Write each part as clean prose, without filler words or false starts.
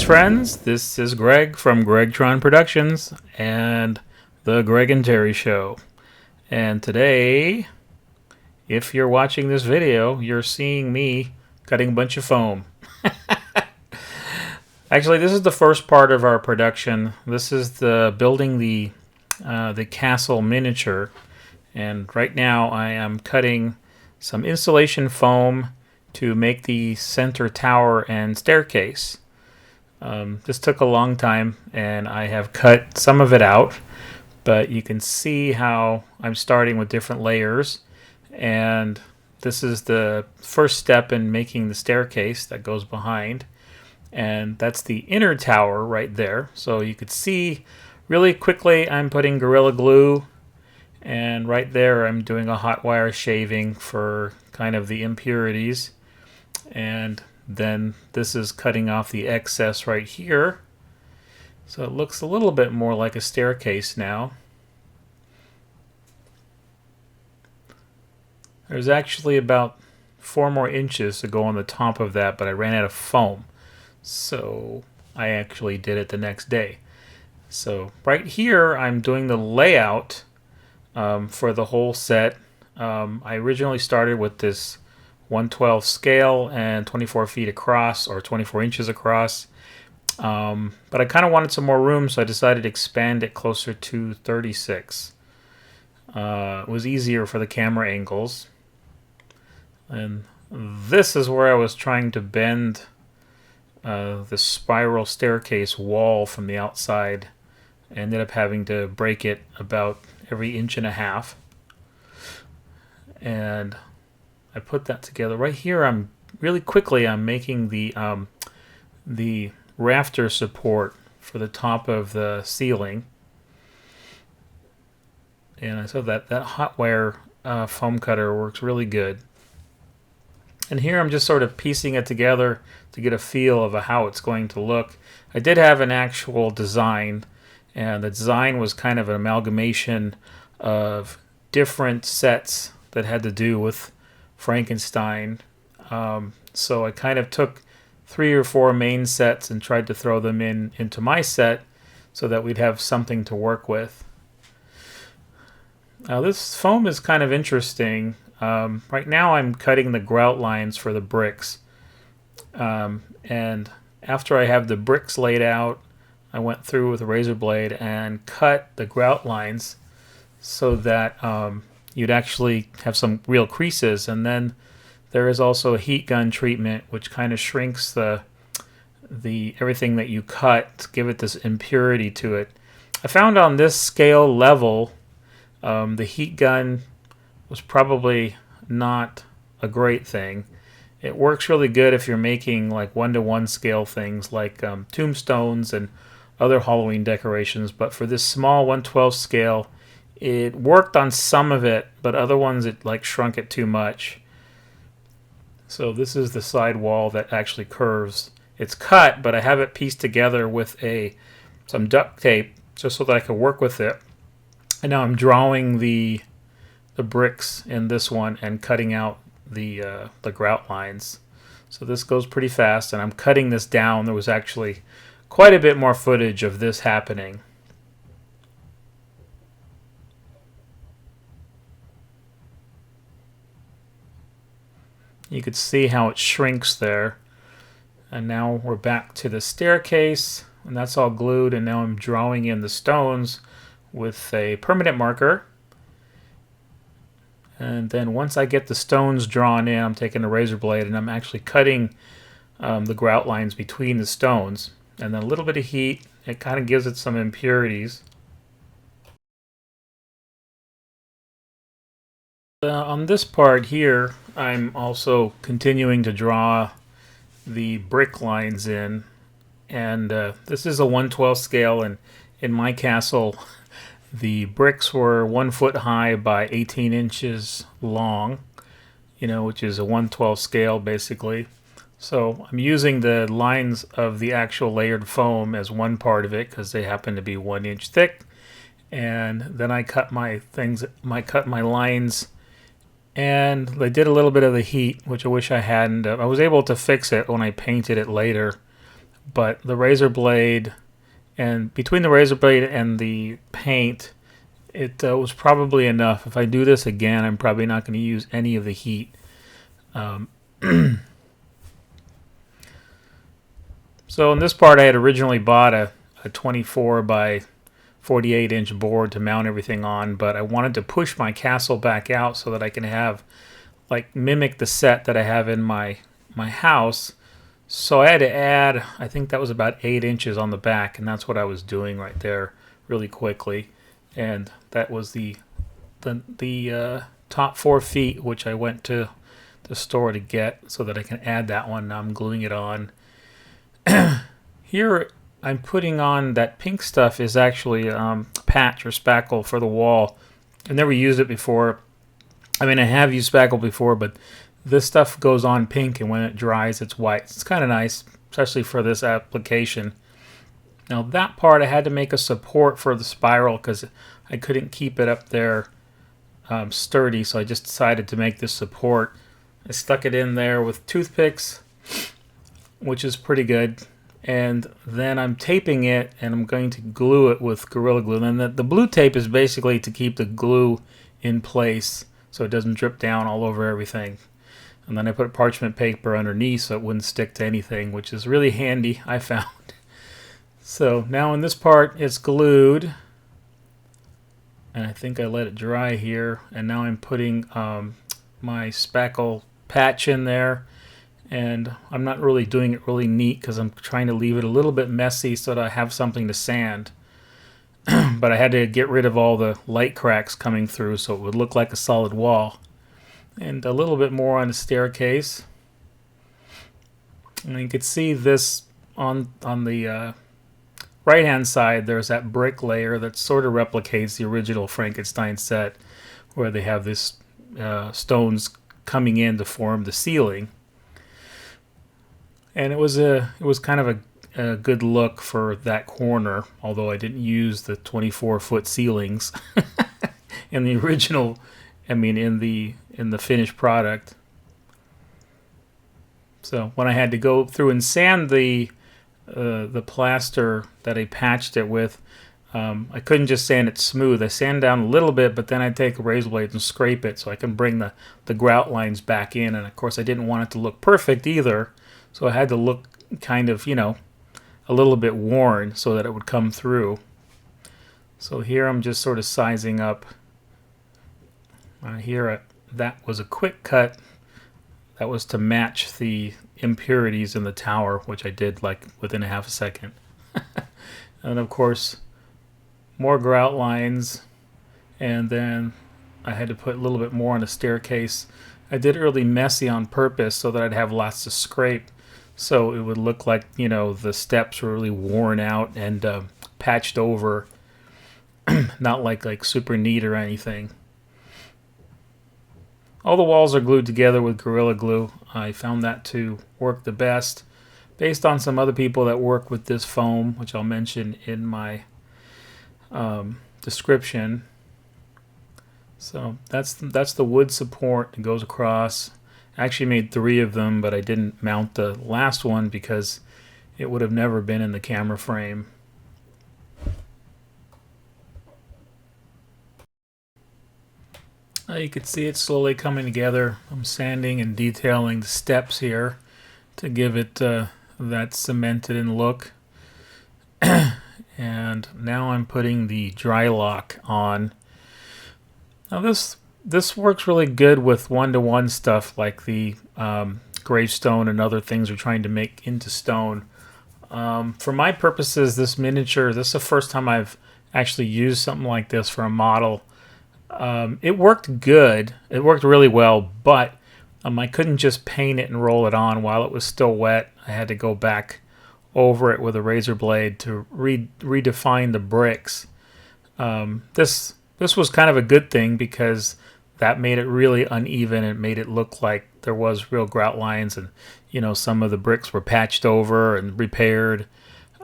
friends. This is Greg from Gregtron Productions and the Greg and Terri Show. And today, if you're watching this video, you're seeing me cutting a bunch of foam. Actually, this is the first part of our production. This is the building the castle miniature. And right now I am cutting some insulation foam to make the center tower and staircase. This took a long time and I have cut some of it out, but you can see how I'm starting with different layers, and this is the first step in making the staircase that goes behind, and that's the inner tower right there. So you could see really quickly I'm putting Gorilla Glue, and right there I'm doing a hot wire shaving for kind of the impurities, and then this is cutting off the excess right here. So it looks a little bit more like a staircase now. There's actually about 4 more inches to go on the top of that, but I ran out of foam. So I actually did it the next day. So right here I'm doing the layout for the whole set. I originally started with this 1/12 scale and 24 feet across, or 24 inches across. But I kind of wanted some more room, so I decided to expand it closer to 36. It was easier for the camera angles. And this is where I was trying to bend the spiral staircase wall from the outside. I ended up having to break it about every 1.5 inches. And I put that together. Right here, I'm making the rafter support for the top of the ceiling, and I saw that hot wire foam cutter works really good. And here I'm just sort of piecing it together to get a feel of how it's going to look. I did have an actual design, and the design was kind of an amalgamation of different sets that had to do with Frankenstein. So I kind of took 3 or 4 main sets and tried to throw them into my set so that we'd have something to work with. Now this foam is kind of interesting. Right now I'm cutting the grout lines for the bricks. And after I have the bricks laid out, I went through with a razor blade and cut the grout lines so that you'd actually have some real creases. And then there is also a heat gun treatment, which kind of shrinks the everything that you cut to give it this impurity to it. I found on this scale level, the heat gun was probably not a great thing. It works really good if you're making like 1-to-1 scale things like tombstones and other Halloween decorations, but for this small 1/12 scale, it worked on some of it, but other ones it like shrunk it too much. So this is the side wall that actually curves. It's cut, but I have it pieced together with some duct tape just so that I could work with it. And now I'm drawing the bricks in this one and cutting out the grout lines. So this goes pretty fast, and I'm cutting this down. There was actually quite a bit more footage of this happening. You could see how it shrinks there. And now we're back to the staircase, and that's all glued, and now I'm drawing in the stones with a permanent marker. And then once I get the stones drawn in, I'm taking a razor blade and I'm actually cutting the grout lines between the stones. And then a little bit of heat, it kind of gives it some impurities. On this part here, I'm also continuing to draw the brick lines in, and this is a 1/12 scale, and in my castle the bricks were 1 foot high by 18 inches long, which is a 1/12 scale basically. So I'm using the lines of the actual layered foam as one part of it because they happen to be 1 inch thick, and then I cut my lines. And they did a little bit of the heat, which I wish I hadn't. I was able to fix it when I painted it later, but the razor blade, and between the razor blade and the paint, it was probably enough. If I do this again, I'm probably not going to use any of the heat. So in this part, I had originally bought a 24 by 48 inch board to mount everything on, but I wanted to push my castle back out so that I can have, like, mimic the set that I have in my house. So I had to add, I think that was about 8 inches on the back, and that's what I was doing right there really quickly. And that was the top 4 feet, which I went to the store to get so that I can add that one. Now I'm gluing it on. Here I'm putting on that pink stuff is actually patch or spackle for the wall. I've never used it before. I mean, I have used spackle before, but this stuff goes on pink, and when it dries, it's white. It's kind of nice, especially for this application. Now that part, I had to make a support for the spiral because I couldn't keep it up there sturdy, so I just decided to make this support. I stuck it in there with toothpicks, which is pretty good. And then I'm taping it, and I'm going to glue it with Gorilla Glue. And the blue tape is basically to keep the glue in place so it doesn't drip down all over everything. And then I put parchment paper underneath so it wouldn't stick to anything, which is really handy, I found. So now in this part, it's glued. And I think I let it dry here. And now I'm putting my spackle patch in there. And I'm not really doing it really neat because I'm trying to leave it a little bit messy so that I have something to sand. But I had to get rid of all the light cracks coming through so it would look like a solid wall. And a little bit more on the staircase. And you can see this on the right hand side, there's that brick layer that sort of replicates the original Frankenstein set where they have this stones coming in to form the ceiling. And it was kind of a good look for that corner, although I didn't use the 24-foot ceilings in the original. I mean, in the finished product. So when I had to go through and sand the plaster that I patched it with, I couldn't just sand it smooth. I sand down a little bit, but then I'd take a razor blade and scrape it so I can bring the grout lines back in. And of course, I didn't want it to look perfect either. So I had to look kind of, a little bit worn so that it would come through. So here I'm just sort of sizing up. Here, that was a quick cut. That was to match the impurities in the tower, which I did like within a half a second. And of course, more grout lines. And then I had to put a little bit more on the staircase. I did it really messy on purpose so that I'd have lots to scrape. So it would look like, the steps were really worn out and patched over. Not like super neat or anything. All the walls are glued together with Gorilla Glue. I found that to work the best based on some other people that work with this foam, which I'll mention in my description. So that's the wood support that goes across. I actually made 3 of them, but I didn't mount the last one because it would have never been in the camera frame. You can see it slowly coming together. I'm sanding and detailing the steps here to give it that cemented in look. And now I'm putting the dry lock on. Now this works really good with one-to-one stuff like the gravestone and other things we're trying to make into stone. For my purposes, this miniature, this is the first time I've actually used something like this for a model. It worked good. It worked really well, but I couldn't just paint it and roll it on while it was still wet. I had to go back over it with a razor blade to redefine the bricks. This was kind of a good thing because that made it really uneven. It made it look like there was real grout lines, and some of the bricks were patched over and repaired.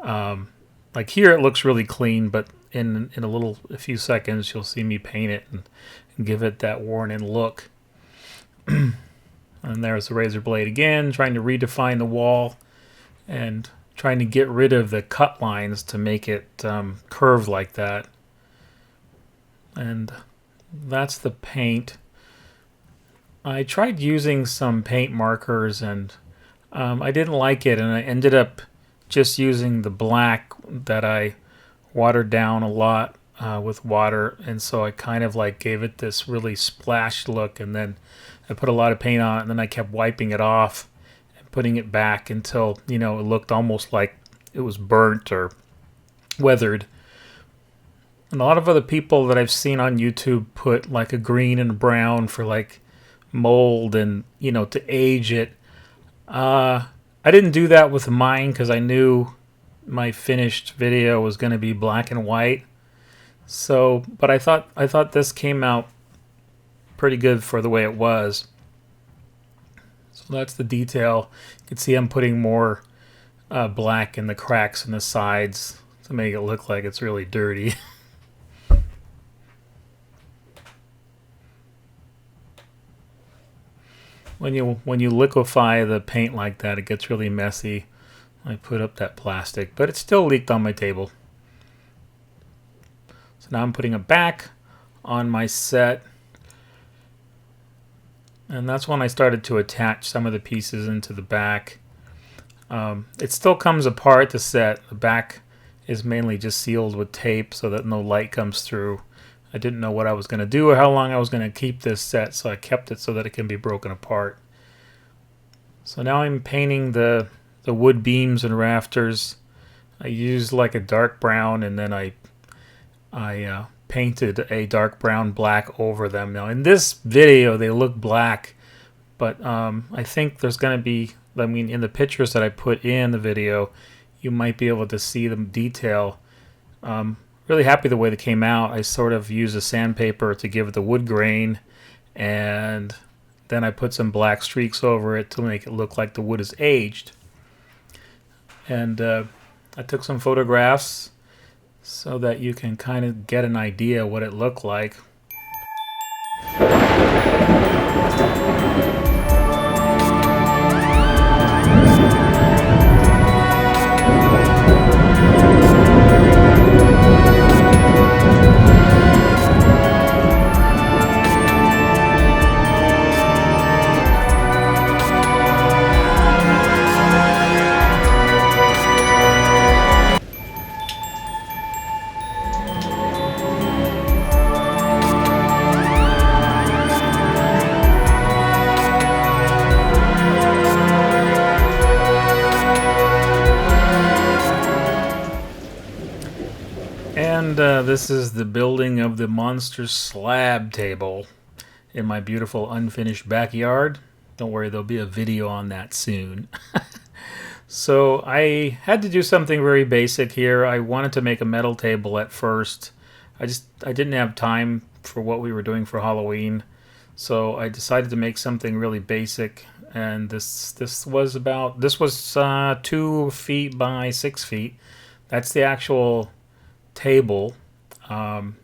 Like here, it looks really clean, but in a few seconds, you'll see me paint it and give it that worn-in look. And there's the razor blade again, trying to redefine the wall and trying to get rid of the cut lines to make it curve like that. And that's the paint. I tried using some paint markers and I didn't like it, and I ended up just using the black that I watered down a lot with water, and so I kind of like gave it this really splashed look, and then I put a lot of paint on it, and then I kept wiping it off and putting it back until, you know, it looked almost like it was burnt or weathered. And a lot of other people that I've seen on YouTube put like a green and a brown for like mold and, you know, to age it. I didn't do that with mine because I knew my finished video was going to be black and white. So, but I thought this came out pretty good for the way it was. So that's the detail. You can see I'm putting more black in the cracks in the sides to make it look like it's really dirty. When you liquefy the paint like that, it gets really messy. I put up that plastic, but it still leaked on my table. So now I'm putting it back on my set. And that's when I started to attach some of the pieces into the back. It still comes apart, the set. The back is mainly just sealed with tape so that no light comes through. I didn't know what I was going to do or how long I was going to keep this set, so I kept it so that it can be broken apart. So now I'm painting the wood beams and rafters. I used like a dark brown, and then I painted a dark brown black over them. Now in this video they look black, but I think there's going to be, I mean, in the pictures that I put in the video, you might be able to see the detail. Really happy the way they came out. I sort of used a sandpaper to give it the wood grain, and then I put some black streaks over it to make it look like the wood is aged. And I took some photographs so that you can kind of get an idea what it looked like. And this is the building of the monster slab table in my beautiful unfinished backyard. Don't worry, there'll be a video on that soon. So I had to do something very basic here. I wanted to make a metal table at first. I didn't have time for what we were doing for Halloween, so I decided to make something really basic. And this was 2 feet by 6 feet. That's the actual table. And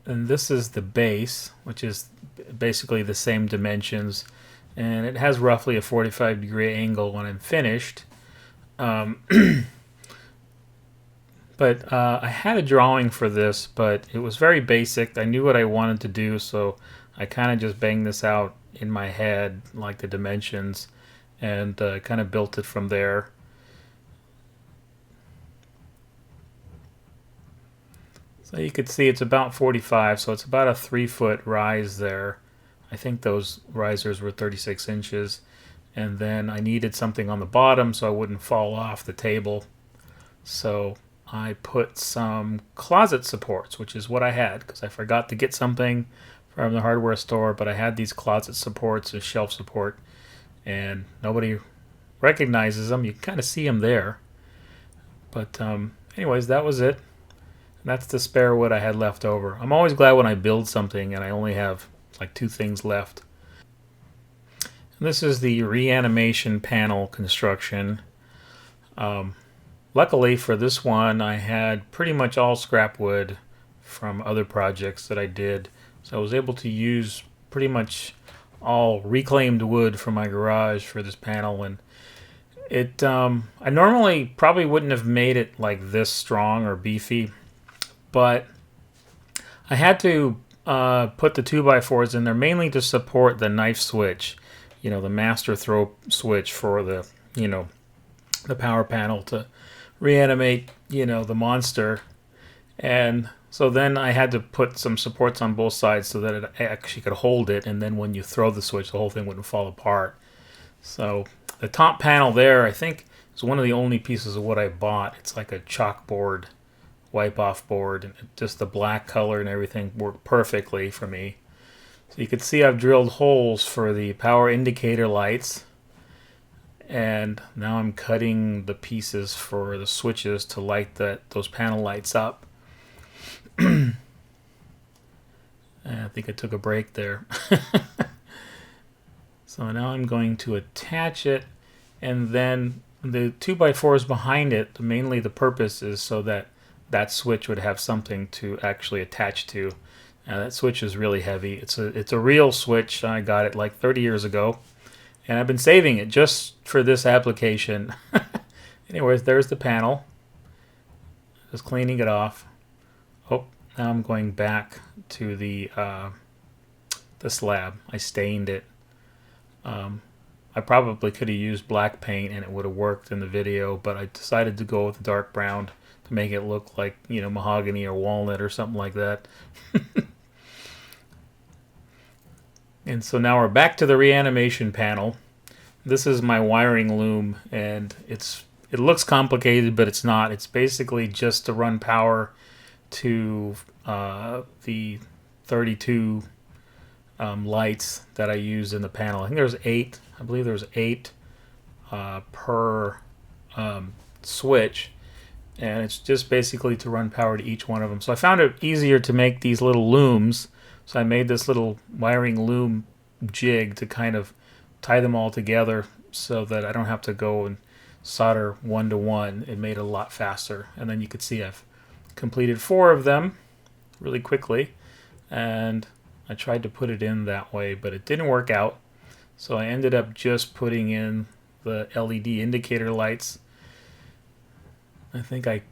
this is the base, which is basically the same dimensions, and it has roughly a 45-degree angle when I'm finished. But I had a drawing for this, but it was very basic. I knew what I wanted to do, so I kind of just banged this out in my head, like the dimensions, and kind of built it from there. So you could see it's about 45, so it's about a 3-foot rise there. I think those risers were 36 inches. And then I needed something on the bottom so I wouldn't fall off the table. So I put some closet supports, which is what I had, because I forgot to get something from the hardware store, but I had these closet supports, a shelf support, and nobody recognizes them. You can kind of see them there. But anyways, that was it. That's the spare wood I had left over. I'm always glad when I build something and I only have like 2 things left. And this is the Reanimation panel construction. Luckily for this one, I had pretty much all scrap wood from other projects that I did. So I was able to use pretty much all reclaimed wood from my garage for this panel. And I normally probably wouldn't have made it like this strong or beefy, but I had to put the 2x4s in there mainly to support the knife switch, the master throw switch for the, the power panel to reanimate, the monster. And so then I had to put some supports on both sides so that it actually could hold it, and then when you throw the switch, the whole thing wouldn't fall apart. So the top panel there, I think, is one of the only pieces of wood I bought. It's like a chalkboard, wipe-off board, and just the black color and everything worked perfectly for me. So you can see I've drilled holes for the power indicator lights, and now I'm cutting the pieces for the switches to light those panel lights up. I think I took a break there. So now I'm going to attach it, and then the 2x4s behind it, mainly the purpose is so that that switch would have something to actually attach to. Now that switch is really heavy. It's a real switch. I got it like 30 years ago, and I've been saving it just for this application. Anyways, there's the panel. Just cleaning it off. Oh, now I'm going back to the slab. I stained it. I probably could have used black paint and it would have worked in the video, but I decided to go with dark brown to make it look like, mahogany or walnut or something like that. And so now we're back to the reanimation panel. This is my wiring loom, and it looks complicated, but it's not. It's basically just to run power to the 32 lights that I used in the panel. I think there's 8. I believe there's 8 per switch, and it's just basically to run power to each one of them. So I found it easier to make these little looms, so I made this little wiring loom jig to kind of tie them all together so that I don't have to go and solder one to one. It made it a lot faster. And then you could see I've completed 4 of them really quickly, and I tried to put it in that way, but it didn't work out. So I ended up just putting in the LED indicator lights. I think I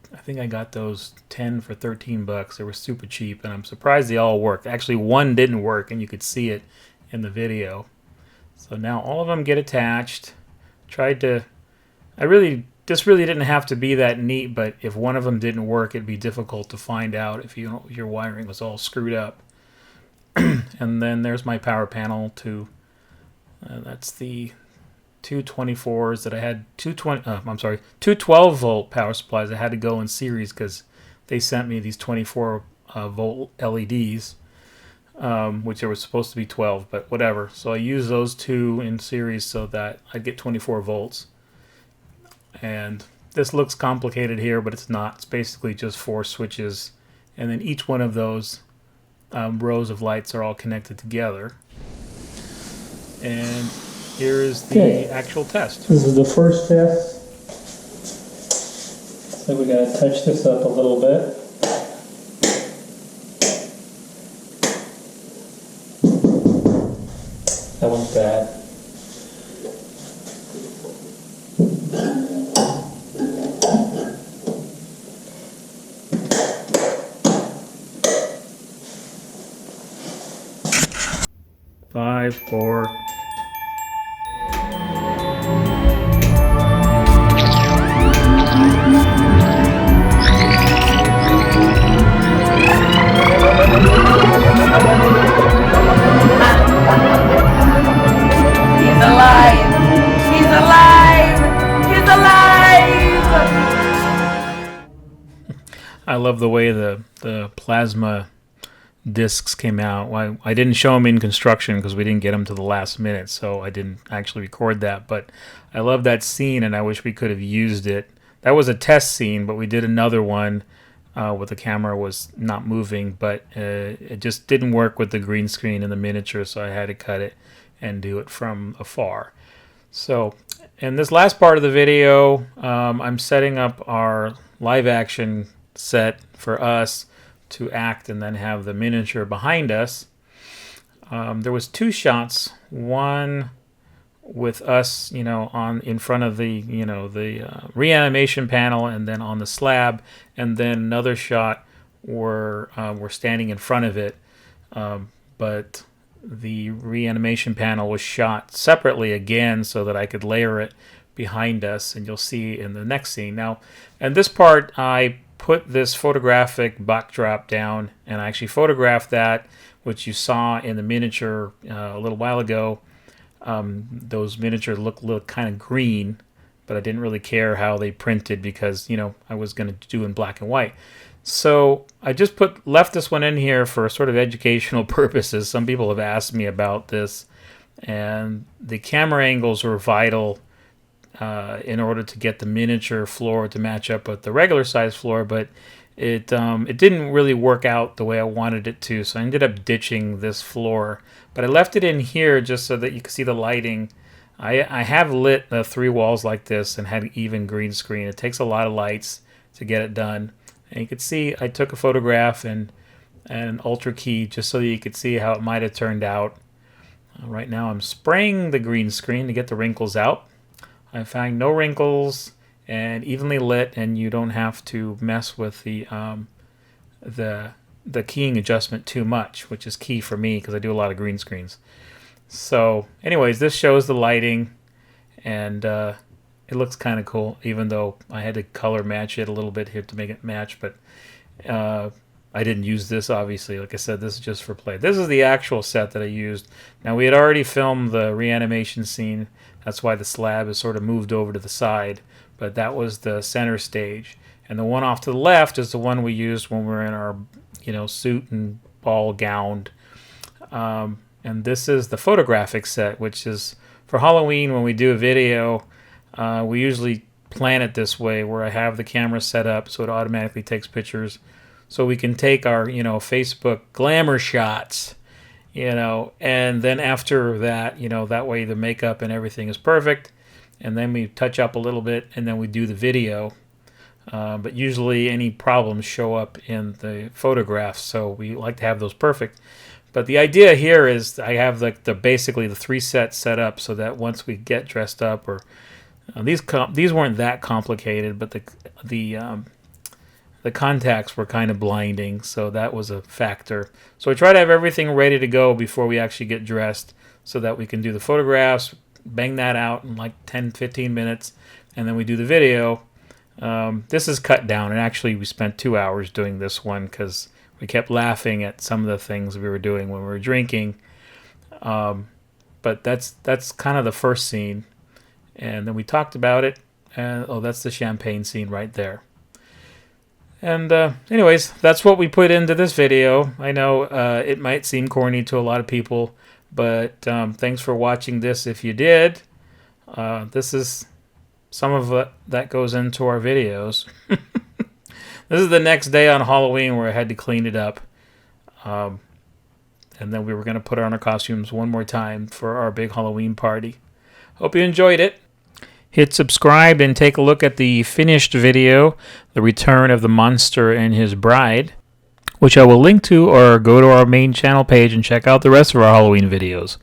got those 10 for 13 bucks. They were super cheap, and I'm surprised they all worked. Actually, one didn't work, and you could see it in the video. So now all of them get attached. This really didn't have to be that neat, but if one of them didn't work, it'd be difficult to find out if your wiring was all screwed up. And then there's my power panel to that's the 224s that I had. 2 12 volt power supplies. I had to go in series because they sent me these 24 volt LEDs, which there was supposed to be 12, but whatever. So I used those 2 in series so that I'd get 24 volts. And this looks complicated here, but it's not. It's basically just 4 switches, and then each one of those rows of lights are all connected together. And here is the actual test. This is the first test. So we gotta touch this up a little bit. That one's bad. Five, 4. He's alive! He's alive! He's alive! I love the way the plasma discs came out. I didn't show them in construction because we didn't get them to the last minute, so I didn't actually record that. But I love that scene, and I wish we could have used it. That was a test scene, but we did another one where the camera was not moving, but it just didn't work with the green screen and the miniature, so I had to cut it and do it from afar. So in this last part of the video, I'm setting up our live action set for us to act and then have the miniature behind us. There was 2 shots. One with us, on in front of the reanimation panel, and then on the slab, and then another shot where we're standing in front of it, but the reanimation panel was shot separately again so that I could layer it behind us, and you'll see in the next scene. Now, in this part, I put this photographic backdrop down, and I actually photographed that, which you saw in the miniature a little while ago. Those miniatures look kind of green, but I didn't really care how they printed because I was going to do in black and white. So I just left this one in here for sort of educational purposes. Some people have asked me about this, and the camera angles were vital in order to get the miniature floor to match up with the regular size floor, but it didn't really work out the way I wanted it to, so I ended up ditching this floor. But I left it in here just so that you can see the lighting. I have lit the 3 walls like this and had even green screen. It takes a lot of lights to get it done. And you can see I took a photograph and an ultra key just so you could see how it might have turned out. Right now I'm spraying the green screen to get the wrinkles out. I found no wrinkles and evenly lit, and you don't have to mess with the keying adjustment too much, which is key for me because I do a lot of green screens. So anyways, this shows the lighting, and it looks kind of cool, even though I had to color match it a little bit here to make it match, but I didn't use this, obviously. Like I said, this is just for play. This is the actual set that I used. Now, we had already filmed the reanimation scene. That's why the slab is sort of moved over to the side, but that was the center stage. And the one off to the left is the one we used when we were in our, suit and ball gowned. And this is the photographic set, which is for Halloween when we do a video. We usually plan it this way, where I have the camera set up so it automatically takes pictures, so we can take our Facebook glamour shots, and then after that, that way the makeup and everything is perfect, and then we touch up a little bit, and then we do the video. But usually any problems show up in the photographs, so we like to have those perfect. But the idea here is I have basically the 3 sets set up so that once we get dressed up, or these weren't that complicated, but the contacts were kind of blinding, so that was a factor. So I try to have everything ready to go before we actually get dressed so that we can do the photographs, bang that out in like 10-15 minutes, and then we do the video. This is cut down, and actually we spent 2 hours doing this one because we kept laughing at some of the things we were doing when we were drinking. But that's kind of the first scene, and then we talked about it, and that's the champagne scene right there. And anyways, that's what we put into this video. I know it might seem corny to a lot of people, but thanks for watching this if you did. This is some of what that goes into our videos. This is the next day on Halloween where I had to clean it up. And then we were going to put on our costumes one more time for our big Halloween party. Hope you enjoyed it. Hit subscribe and take a look at the finished video, The Return of the Monster and His Bride, which I will link to, or go to our main channel page and check out the rest of our Halloween videos.